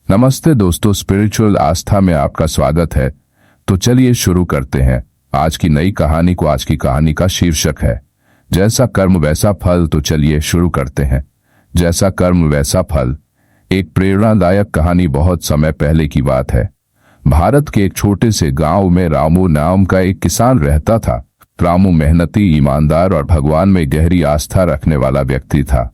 नमस्ते दोस्तों, स्पिरिचुअल आस्था में आपका स्वागत है। तो चलिए शुरू करते हैं आज की नई कहानी को। आज की कहानी का शीर्षक है जैसा कर्म वैसा फल। तो चलिए शुरू करते हैं। जैसा कर्म वैसा फल। एक प्रेरणादायक कहानी बहुत समय पहले की बात है। भारत के एक छोटे से गांव में रामू नाम का एक किसान रहता था। रामू मेहनती, ईमानदार और भगवान में गहरी आस्था रखने वाला व्यक्ति था।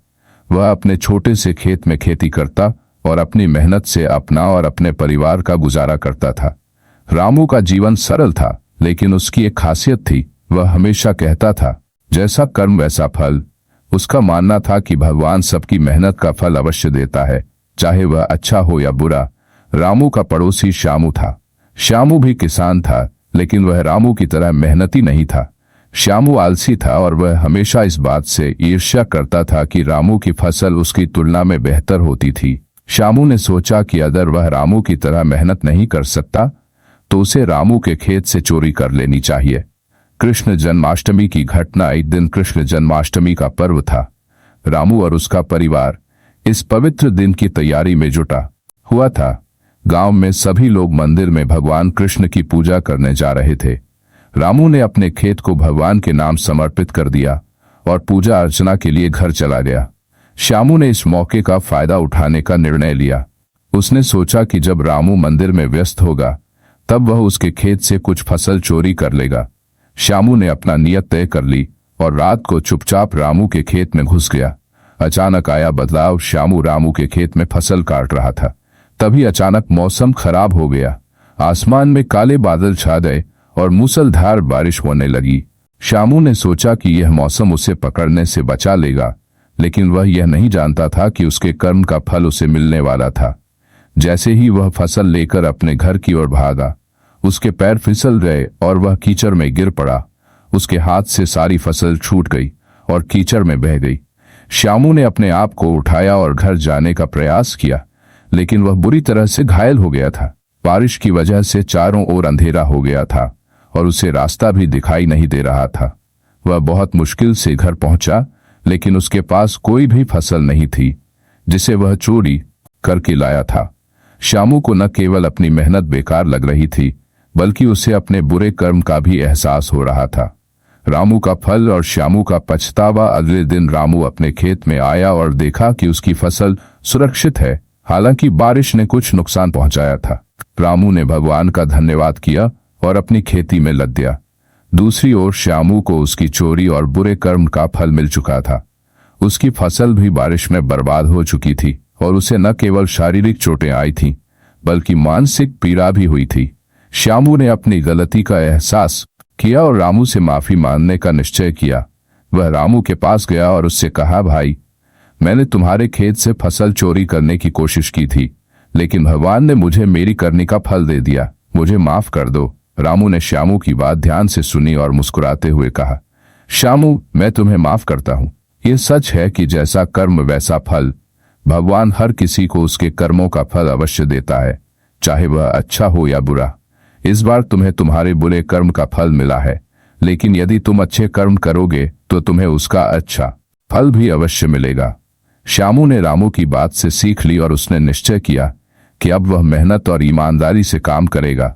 वह अपने छोटे से खेत में खेती करता और अपनी मेहनत से अपना और अपने परिवार का गुजारा करता था। रामू का जीवन सरल था, लेकिन उसकी एक खासियत थी। वह हमेशा कहता था, जैसा कर्म वैसा फल। उसका मानना था कि भगवान सबकी मेहनत का फल अवश्य देता है, चाहे वह अच्छा हो या बुरा। रामू का पड़ोसी श्यामू था। श्यामू भी किसान था, लेकिन वह रामू की तरह मेहनती नहीं था। श्यामू आलसी था और वह हमेशा इस बात से ईर्ष्या करता था कि रामू की फसल उसकी तुलना में बेहतर होती थी। श्यामू ने सोचा कि अगर वह रामू की तरह मेहनत नहीं कर सकता तो उसे रामू के खेत से चोरी कर लेनी चाहिए। कृष्ण जन्माष्टमी की घटना। एक दिन कृष्ण जन्माष्टमी का पर्व था। रामू और उसका परिवार इस पवित्र दिन की तैयारी में जुटा हुआ था। गांव में सभी लोग मंदिर में भगवान कृष्ण की पूजा करने जा रहे थे। रामू ने अपने खेत को भगवान के नाम समर्पित कर दिया और पूजा अर्चना के लिए घर चला गया। श्यामू ने इस मौके का फायदा उठाने का निर्णय लिया। उसने सोचा कि जब रामू मंदिर में व्यस्त होगा तब वह उसके खेत से कुछ फसल चोरी कर लेगा। श्यामू ने अपना नियत तय कर ली और रात को चुपचाप रामू के खेत में घुस गया। अचानक आया बदलाव। श्यामू रामू के खेत में फसल काट रहा था। तभी अचानक मौसम खराब हो गया। आसमान में काले बादल छा गए और मूसलधार बारिश होने लगी। श्यामू ने सोचा कि यह मौसम उसे पकड़ने से बचा लेगा, लेकिन वह यह नहीं जानता था कि उसके कर्म का फल उसे मिलने वाला था। जैसे ही वह फसल लेकर अपने घर की ओर भागा, उसके पैर फिसल गए और वह कीचड़ में गिर पड़ा। उसके हाथ से सारी फसल छूट गई और कीचड़ में बह गई। श्यामू ने अपने आप को उठाया और घर जाने का प्रयास किया, लेकिन वह बुरी तरह से घायल हो गया था। बारिश की वजह से चारों ओर अंधेरा हो गया था और उसे रास्ता भी दिखाई नहीं दे रहा था। वह बहुत मुश्किल से घर पहुंचा, लेकिन उसके पास कोई भी फसल नहीं थी जिसे वह चोरी करके लाया था। श्यामू को न केवल अपनी मेहनत बेकार लग रही थी, बल्कि उसे अपने बुरे कर्म का भी एहसास हो रहा था। रामू का फल और श्यामू का पछतावा। अगले दिन रामू अपने खेत में आया और देखा कि उसकी फसल सुरक्षित है, हालांकि बारिश ने कुछ नुकसान पहुंचाया था। रामू ने भगवान का धन्यवाद किया और अपनी खेती में लग गया। दूसरी ओर श्यामू को उसकी चोरी और बुरे कर्म का फल मिल चुका था। उसकी फसल भी बारिश में बर्बाद हो चुकी थी और उसे न केवल शारीरिक चोटें आई थीं, बल्कि मानसिक पीड़ा भी हुई थी। श्यामू ने अपनी गलती का एहसास किया और रामू से माफी मांगने का निश्चय किया। वह रामू के पास गया और उससे कहा, भाई, मैंने तुम्हारे खेत से फसल चोरी करने की कोशिश की थी, लेकिन भगवान ने मुझे मेरी करनी का फल दे दिया। मुझे माफ कर दो। रामू ने श्यामू की बात ध्यान से सुनी और मुस्कुराते हुए कहा, श्यामू, मैं तुम्हें माफ करता हूं। यह सच है कि जैसा कर्म वैसा फल। भगवान हर किसी को उसके कर्मों का फल अवश्य देता है, चाहे वह अच्छा हो या बुरा। इस बार तुम्हें तुम्हारे बुरे कर्म का फल मिला है, लेकिन यदि तुम अच्छे कर्म करोगे तो तुम्हें उसका अच्छा फल भी अवश्य मिलेगा। श्यामू ने रामू की बात से सीख ली और उसने निश्चय किया कि अब वह मेहनत और ईमानदारी से काम करेगा।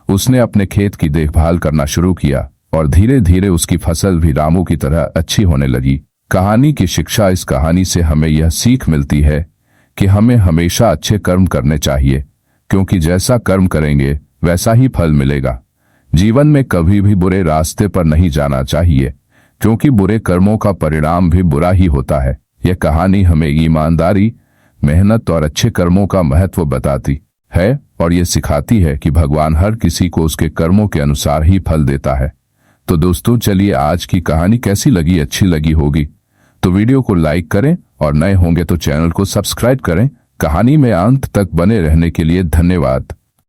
उसने अपने खेत की देखभाल करना शुरू किया और धीरे धीरे उसकी फसल भी रामू की तरह अच्छी होने लगी। कहानी की शिक्षा। इस कहानी से हमें यह सीख मिलती है कि हमें हमेशा अच्छे कर्म करने चाहिए, क्योंकि जैसा कर्म करेंगे वैसा ही फल मिलेगा। जीवन में कभी भी बुरे रास्ते पर नहीं जाना चाहिए, क्योंकि बुरे कर्मों का परिणाम भी बुरा ही होता है। यह कहानी हमें ईमानदारी, मेहनत और अच्छे कर्मों का महत्व बताती है और ये सिखाती है कि भगवान हर किसी को उसके कर्मों के अनुसार ही फल देता है। तो दोस्तों, चलिए आज की कहानी कैसी लगी? अच्छी लगी होगी तो वीडियो को लाइक करें और नए होंगे तो चैनल को सब्सक्राइब करें। कहानी में अंत तक बने रहने के लिए धन्यवाद।